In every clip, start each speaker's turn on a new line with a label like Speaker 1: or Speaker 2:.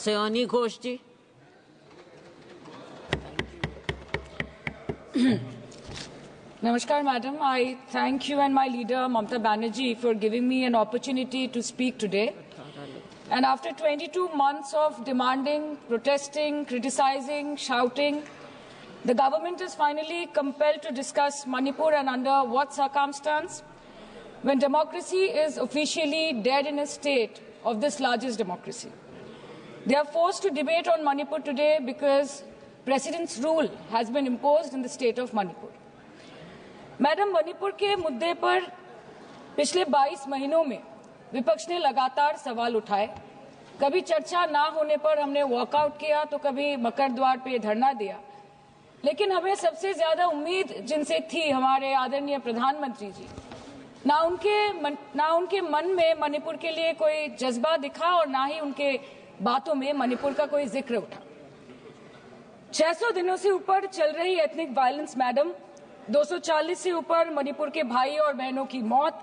Speaker 1: Sayani Ghosh ji.
Speaker 2: Namaskar, Madam. I thank you and my leader, Mamata Banerjee, for giving me an opportunity to speak today. And after 22 months of demanding, protesting, criticizing, shouting, the government is finally compelled to discuss Manipur and under what circumstance, when democracy is officially dead in a state of this largest democracy. They are forced to debate on Manipur today because President's rule has been imposed in the state of Manipur. Madam, Manipur के मुद्दे पर पिछले 22 महीनों में विपक्ष ने लगातार सवाल उठाए। कभी चर्चा ना होने पर हमने वॉकआउट किया तो कभी मकर द्वार पे धरना दिया। लेकिन हमें सबसे ज्यादा उम्मीद जिनसे थी हमारे आदरणीय प्रधानमंत्री जी, ना उनके मन में मणिपुर के लिए कोई जज्बा दिखा और ना ही उनके बातों में मणिपुर का कोई जिक्र उठा। 600 दिनों से ऊपर चल रही एथनिक वायलेंस मैडम, 240 से ऊपर मणिपुर के भाई और बहनों की मौत,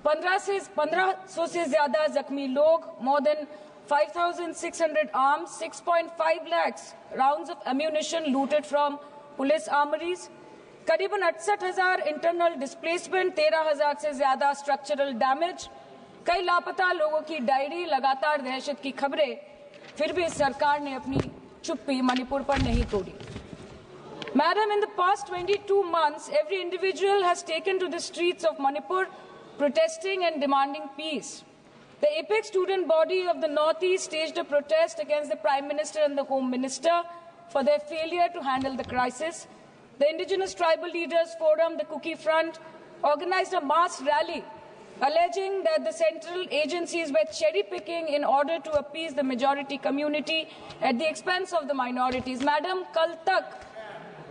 Speaker 2: 1500 से ज्यादा जख्मी लोग, more than 5,600 arms, 6.5 lakhs rounds of ammunition looted from police armories, करीबन 68,000 इंटरनल डिस्प्लेसमेंट, 13,000 से ज्यादा स्ट्रक्चरल डैमेज, कई लापता लोगों की डायरी, लगातार दहशत की खबरें, फिर भी सरकार ने अपनी चुप्पी मणिपुर पर नहीं तोड़ी। Madam, in the past 22 months, every individual has taken to the streets of Manipur, protesting and demanding peace. The apex student body of the Northeast staged a protest against the Prime Minister and the Home Minister for their failure to handle the crisis. The Indigenous Tribal Leaders Forum, the Kuki Front, organized a mass rally alleging that the central agencies were cherry-picking in order to appease the majority community at the expense of the minorities. Madam, kal tak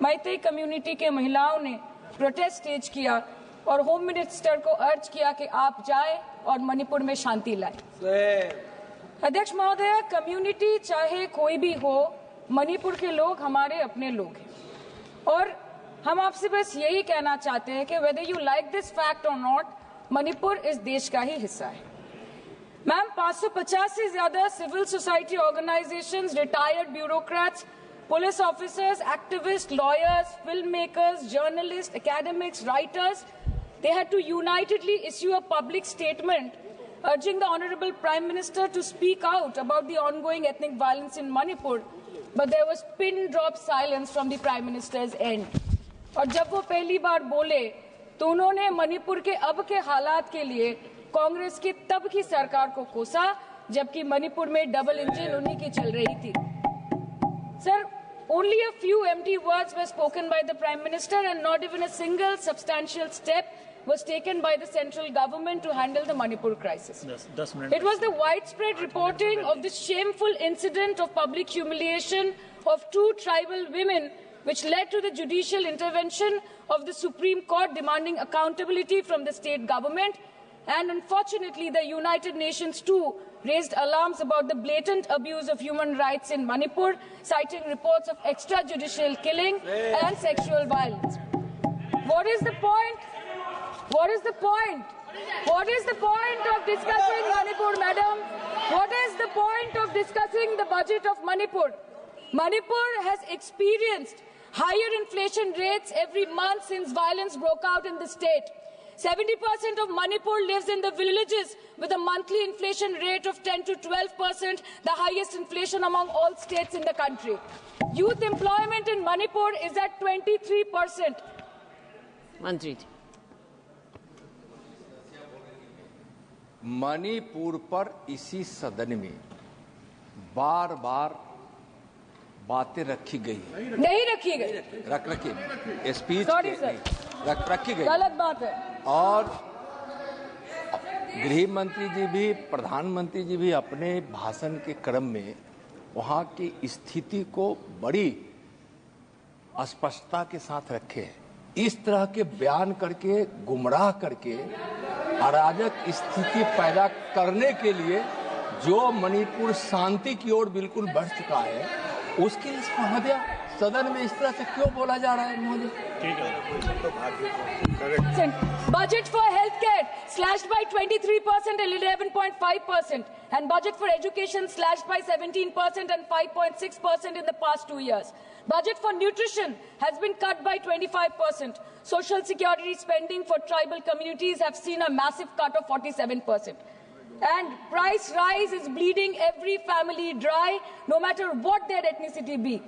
Speaker 2: Meitei community के महिलाओं ने protest stage किया और home minister को अर्ज किया कि आप जाएं और मणिपुर में शांति लाएं। अध्यक्ष महोदय, कम्युनिटी चाहे कोई भी हो, मणिपुर के लोग हमारे अपने लोग हैं और हम आपसे बस यही कहना चाहते हैं कि whether you like this fact or not, Manipur इस देश का ही हिस्सा है। मैम, 550 से ज्यादा civil society organisations, retired bureaucrats, police officers, activists, lawyers, filmmakers, journalists, academics, writers, they had to unitedly issue a public statement urging the Honorable Prime Minister to speak out about the ongoing ethnic violence in Manipur. But there was pin-drop silence from the Prime Minister's end. और जब वो पहली बार बोले तो उन्होंने मणिपुर के अब के हालात के लिए कांग्रेस की तब की सरकार को कोसा, जबकि मणिपुर में डबल इंजन उन्हीं की चल रही थी। Sir, only a few empty words were spoken by the Prime Minister and not even a single substantial step was taken by the central government to handle the Manipur crisis. It was the widespread reporting of this shameful incident of public humiliation of two tribal women which led to the judicial intervention of the Supreme Court demanding accountability from the state government. And unfortunately, the United Nations too raised alarms about the blatant abuse of human rights in Manipur, citing reports of extrajudicial killing and sexual violence. What is the point? What is the point? What is the point of discussing Manipur, madam? What is the point of discussing the budget of Manipur? Manipur has experienced higher inflation rates every month since violence broke out in the state. 70% of Manipur lives in the villages with a monthly inflation rate of 10 to 12%, the highest inflation among all states in the country. Youth employment in Manipur is at 23%.
Speaker 1: Mantri.
Speaker 3: Manipur पर इसी सदन में बार बार बातें रखी गई,
Speaker 2: नहीं रखी गई,
Speaker 3: रखी स्पीच रखी गई,
Speaker 2: गलत बात है।
Speaker 3: और गृह मंत्री जी भी, प्रधानमंत्री जी भी अपने भाषण के क्रम में वहां की स्थिति को बड़ी स्पष्टता के साथ रखे हैं। इस तरह के बयान करके, गुमराह करके, अराजक स्थिति पैदा करने के लिए जो मणिपुर शांति की ओर बिल्कुल बढ़ चुका है, उसके लिए महोदय सदन में इस तरह से क्यों बोला जा रहा है महोदय?
Speaker 2: Budget for healthcare slashed by 23% and 11.5%, and budget for education slashed by 17% and 5.6% in the past 2 years. Budget for nutrition has been cut by 25%. Social security spending for tribal communities have seen a massive cut of 47%. And price rise is bleeding every family dry, no matter what their ethnicity be.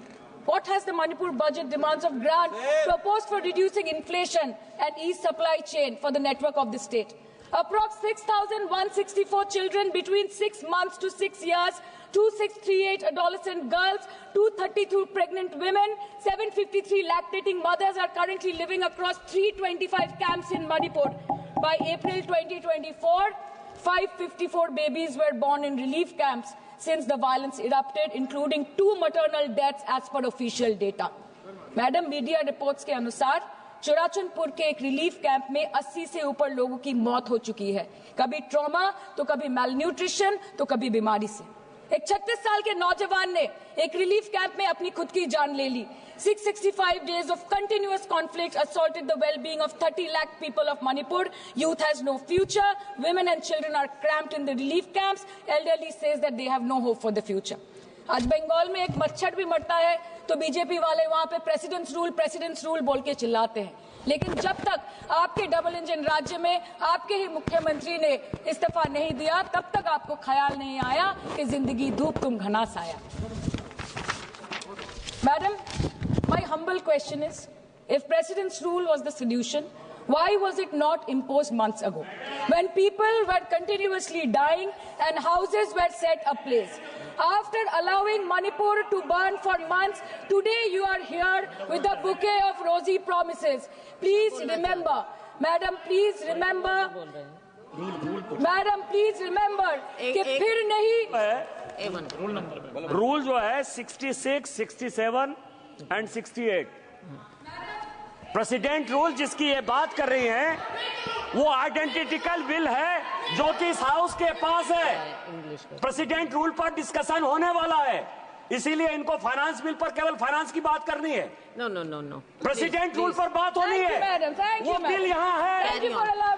Speaker 2: What has the Manipur budget demands of grant proposed for reducing inflation and ease supply chain for the network of the state? Approx 6,164 children between 6 months to 6 years, 2,638 adolescent girls, 232 pregnant women, 753 lactating mothers are currently living across 325 camps in Manipur. By April 2024, 554 babies were born in relief camps since the violence erupted, including 2 maternal deaths as per official data. Madam, media reports के अनुसार चुराचंदपुर के एक relief camp में 80 से ऊपर लोगों की मौत हो चुकी है, कभी ट्रॉमा तो कभी मैलन्यूट्रिशन तो कभी बीमारी से। एक 36 साल के नौजवान ने एक रिलीफ कैंप में अपनी खुद की जान ले ली। 665 days of continuous conflict assaulted the well-being of 30 lakh people of Manipur. Youth has no future. Women and children are cramped in the relief camps. Elderly says that they have no hope for the future. आज बंगाल में एक मच्छर भी मरता है तो BJP वाले वहां पे प्रेसिडेंट्स रूल बोल के चिल्लाते हैं, लेकिन जब तक आपके डबल इंजन राज्य में आपके ही मुख्यमंत्री ने इस्तीफा नहीं दिया, तब तक आपको ख्याल नहीं आया कि जिंदगी धूप तुम घनास आया। Madam, my humble question is, if president's rule was the solution, why was it not imposed months ago, when people were continuously dying and houses were set ablaze? After allowing Manipur to burn for months, today you are here with a bouquet of rosy promises. Please remember, Madam, please remember, Madam, please remember कि फिर नहीं
Speaker 4: rule जो है 66, 67 and 68 president rule जिसकी ये बात कर रही हैं, वो आइडेंटिकल बिल है जो कि इस हाउस के पास है। प्रेसिडेंट रूल पर डिस्कशन होने वाला है, इसीलिए इनको फाइनेंस बिल पर केवल फाइनेंस की बात करनी है।
Speaker 1: नो
Speaker 4: प्रेसिडेंट रूल पर बात होनी है। वो बिल यहाँ है,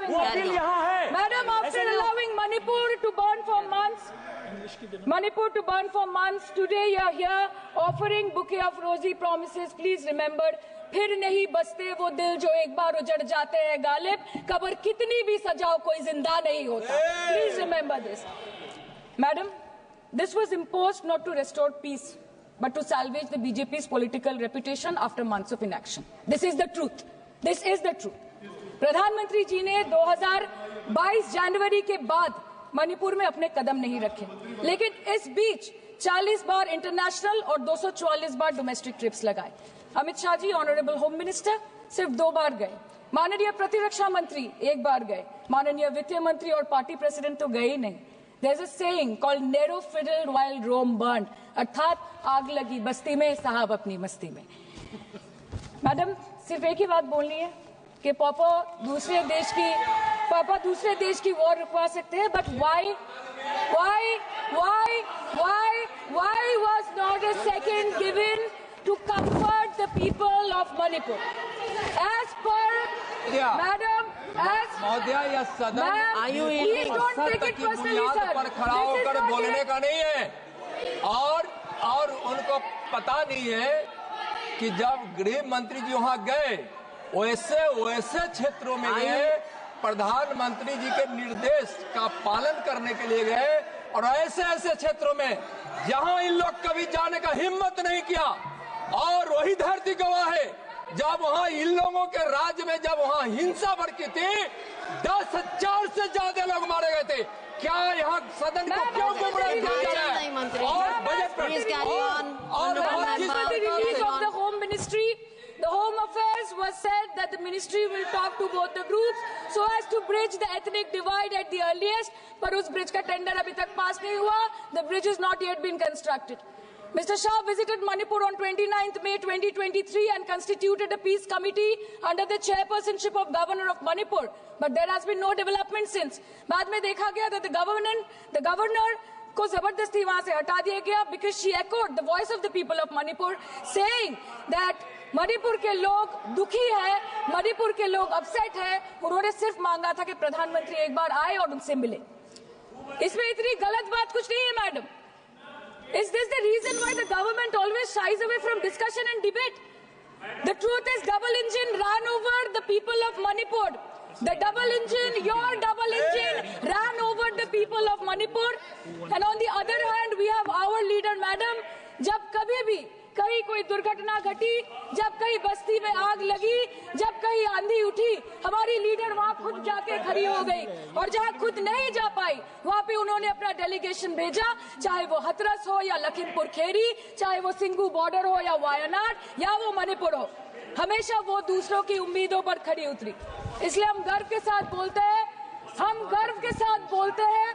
Speaker 4: वो बिल यहाँ है।
Speaker 2: Madam, after allowing Manipur to burn for months, today you are here offering bouquet of rosy promises. Please remember, फिर नहीं बसते वो दिल जो एक बार उजड़ जाते हैं गालिब, कब्र कितनी भी सजाओ कोई जिंदा नहीं होता। Please remember this. Madam, this was imposed not to restore peace, but to salvage the BJP's political reputation after months of inaction. This is the truth. This is the truth. प्रधानमंत्री जी ने 2022 जनवरी के बाद मणिपुर में अपने कदम नहीं रखे, लेकिन इस बीच 40 बार इंटरनेशनल और 244 बार डोमेस्टिक ट्रिप्स लगाए। Amit Shah ji, honourable home minister, सिर्फ 2 बार गए। माननीय प्रतिरक्षा मंत्री 1 बार गए। माननीय वित्त मंत्री और पार्टी प्रेसिडेंट तो गए ही नहीं। There's a saying called narrow fiddle while Rome burned, अर्थात आग लगी बस्ती में, साहब अपनी मस्ती में। मैडम, सिर्फ एक ही बात बोलनी है कि पापा दूसरे देश की वॉर रुकवा सकते हैं, but why was not a second given to comfort the people of Manipur? As per Madam,
Speaker 3: महोदया, यह सदन
Speaker 2: please don't take it personally, sir.
Speaker 3: पर खड़ा होकर बोलने का नहीं है, और उनको पता नहीं है कि जब गृह मंत्री जी वहां गए, वैसे क्षेत्रों में गए, प्रधानमंत्री जी के निर्देश का पालन करने के लिए गए, और ऐसे क्षेत्रों में जहां इन लोग कभी जाने का हिम्मत नहीं किया। और वही धरती गवाह है, जब वहां इन लोगों के राज्य में जब वहां हिंसा भड़की थी, 10,000 से ज्यादा लोग मारे गए थे। क्या यहाँ सदन को क्यों गुमराह किया जा रहा है? और budget
Speaker 2: The Home Affairs was said that the ministry will talk to both the groups so as to bridge the ethnic divide at the earliest, पर उस bridge का tender अभी तक पास नहीं हुआ. The bridge has not yet been constructed. Mr. Shah visited Manipur on 29th May 2023 and constituted a peace committee under the chairpersonship of Governor of Manipur, but there has been no development since. बाद में देखा गया that the governor को जबरदस्ती वहां से हटा दिया गया because she echoed the voice of the people of Manipur saying that Manipur के लोग दुखी है, मणिपुर के लोग अपसेट है। उन्होंने सिर्फ मांगा था कि प्रधानमंत्री एक बार आए और उनसे मिले। इसमें इतनी गलत बात कुछ नहीं है madam. Is this the reason why the government always shies away from discussion and debate? The truth is double engine ran over the people of Manipur. The double engine, your double engine ran over the people of Manipur. And on the other hand, we have our leader, madam. जब कभी भी कहीं कोई दुर्घटना घटी, जब कहीं बस्ती में आग लगी, जब कहीं आंधी उठी, हमारी लीडर वहां खुद जाके खड़ी हो गई। और जहां खुद नहीं जा पाई, वहां पे उन्होंने अपना डेलीगेशन भेजा, चाहे वो हथरस हो या लखीमपुर खीरी, चाहे वो सिंगू बॉर्डर हो या वायनाड या वो मणिपुर हो, हमेशा वो दूसरों की उम्मीदों पर खड़ी उतरी। इसलिए हम गर्व के साथ बोलते हैं, हम गर्व के साथ बोलते हैं,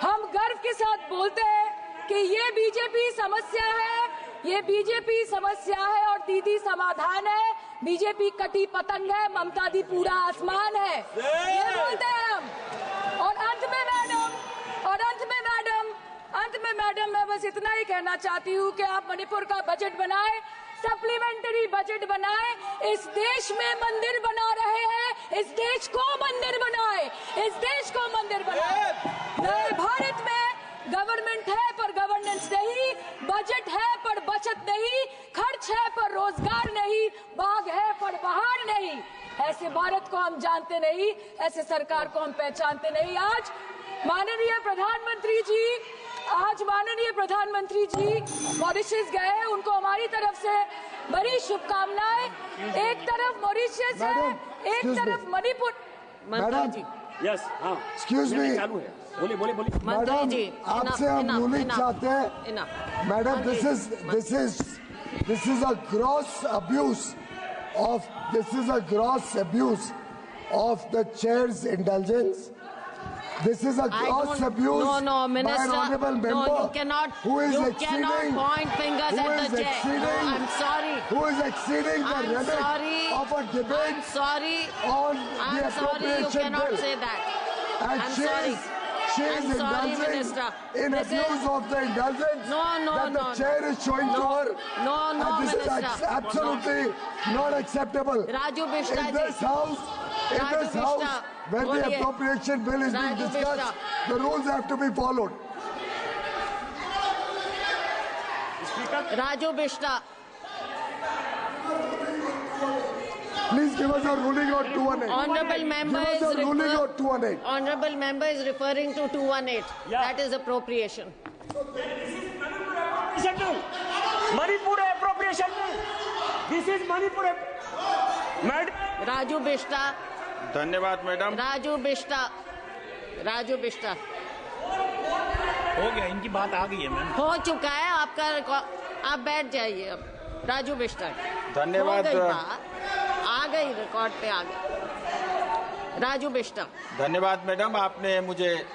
Speaker 2: हम गर्व के साथ बोलते हैं कि ये बीजेपी समस्या है, ये बीजेपी समस्या है और दीदी समाधान है। बीजेपी कटी पतंग है, ममता दी पूरा आसमान है, ये बोलते हैं हम। और अंत में मैडम मैं बस इतना ही कहना चाहती हूँ कि आप मणिपुर का बजट बनाए, सप्लीमेंट्री बजट बनाए। इस देश में मंदिर बना रहे हैं, इस देश को मंदिर बनाए, इस देश को मंदिर बनाए। नए भारत में गवर्नमेंट है पर गवर्नेंस नहीं, बजट है पर बचत नहीं, खर्च है पर रोजगार नहीं, बाग है पर बहार नहीं। ऐसे भारत को हम जानते नहीं, ऐसे सरकार को हम पहचानते नहीं। आज माननीय प्रधानमंत्री जी मॉरिशस गए, उनको हमारी तरफ से बड़ी शुभकामनाएं। एक तरफ मॉरिशस है, एक तरफ मणिपुर।
Speaker 1: मंत्री जी,
Speaker 4: यस, हाँ,
Speaker 5: एक्सक्यूज मी,
Speaker 4: चालू है, बोलिए।
Speaker 1: मंत्री जी,
Speaker 5: आपसे हम रूलिंग चाहते हैं। Madam, this is a gross abuse of the chair's indulgence. This is a gross abuse by an
Speaker 1: Minister.
Speaker 5: honorable member.
Speaker 1: No, you cannot.
Speaker 5: Who is
Speaker 1: you
Speaker 5: exceeding,
Speaker 1: cannot point fingers
Speaker 5: who
Speaker 1: at
Speaker 5: is
Speaker 1: the chair.
Speaker 5: exceeding,
Speaker 1: No, I'm sorry.
Speaker 5: Who is exceeding the
Speaker 1: I'm
Speaker 5: limit
Speaker 1: sorry.
Speaker 5: of a debate
Speaker 1: I'm sorry.
Speaker 5: on the
Speaker 1: I'm sorry. You
Speaker 5: appropriation
Speaker 1: cannot
Speaker 5: bill.
Speaker 1: say that.
Speaker 5: And
Speaker 1: I'm
Speaker 5: she
Speaker 1: sorry.
Speaker 5: is
Speaker 1: I'm sorry,
Speaker 5: indulging
Speaker 1: Minister.
Speaker 5: in
Speaker 1: This
Speaker 5: abuse
Speaker 1: is-
Speaker 5: of the indulgence that the
Speaker 1: no.
Speaker 5: chair is showing to her.
Speaker 1: No,
Speaker 5: And this
Speaker 1: Minister.
Speaker 5: is absolutely not acceptable.
Speaker 1: Raju Bishta
Speaker 5: In this
Speaker 1: ji.
Speaker 5: house,
Speaker 1: Raju Bishta,
Speaker 5: when the
Speaker 1: boliye.
Speaker 5: appropriation bill is being
Speaker 1: Raju
Speaker 5: discussed,
Speaker 1: Bishta.
Speaker 5: the rules have to be followed.
Speaker 1: Raju Bishta.
Speaker 5: Please give us a ruling on 218.
Speaker 1: Honorable member
Speaker 5: Give
Speaker 1: is
Speaker 5: us a ruling on 218.
Speaker 1: Honorable member is referring to 218.
Speaker 4: Yeah.
Speaker 1: That is appropriation.
Speaker 4: Manipur appropriation bill. This is Manipur. Madam.
Speaker 1: Raju Bishta.
Speaker 6: धन्यवाद madam.
Speaker 1: Raju Bishta.
Speaker 7: हो गया, इनकी बात आ गई है ma'am.
Speaker 1: हो चुका है आपका रिकॉर्ड, आप बैठ जाइए अब। राजू बिष्टा,
Speaker 6: धन्यवाद।
Speaker 1: हो गई बात, आ गई रिकॉर्ड पे, आ गई। राजू बिष्टा।
Speaker 6: धन्यवाद मैडम, आपने मुझे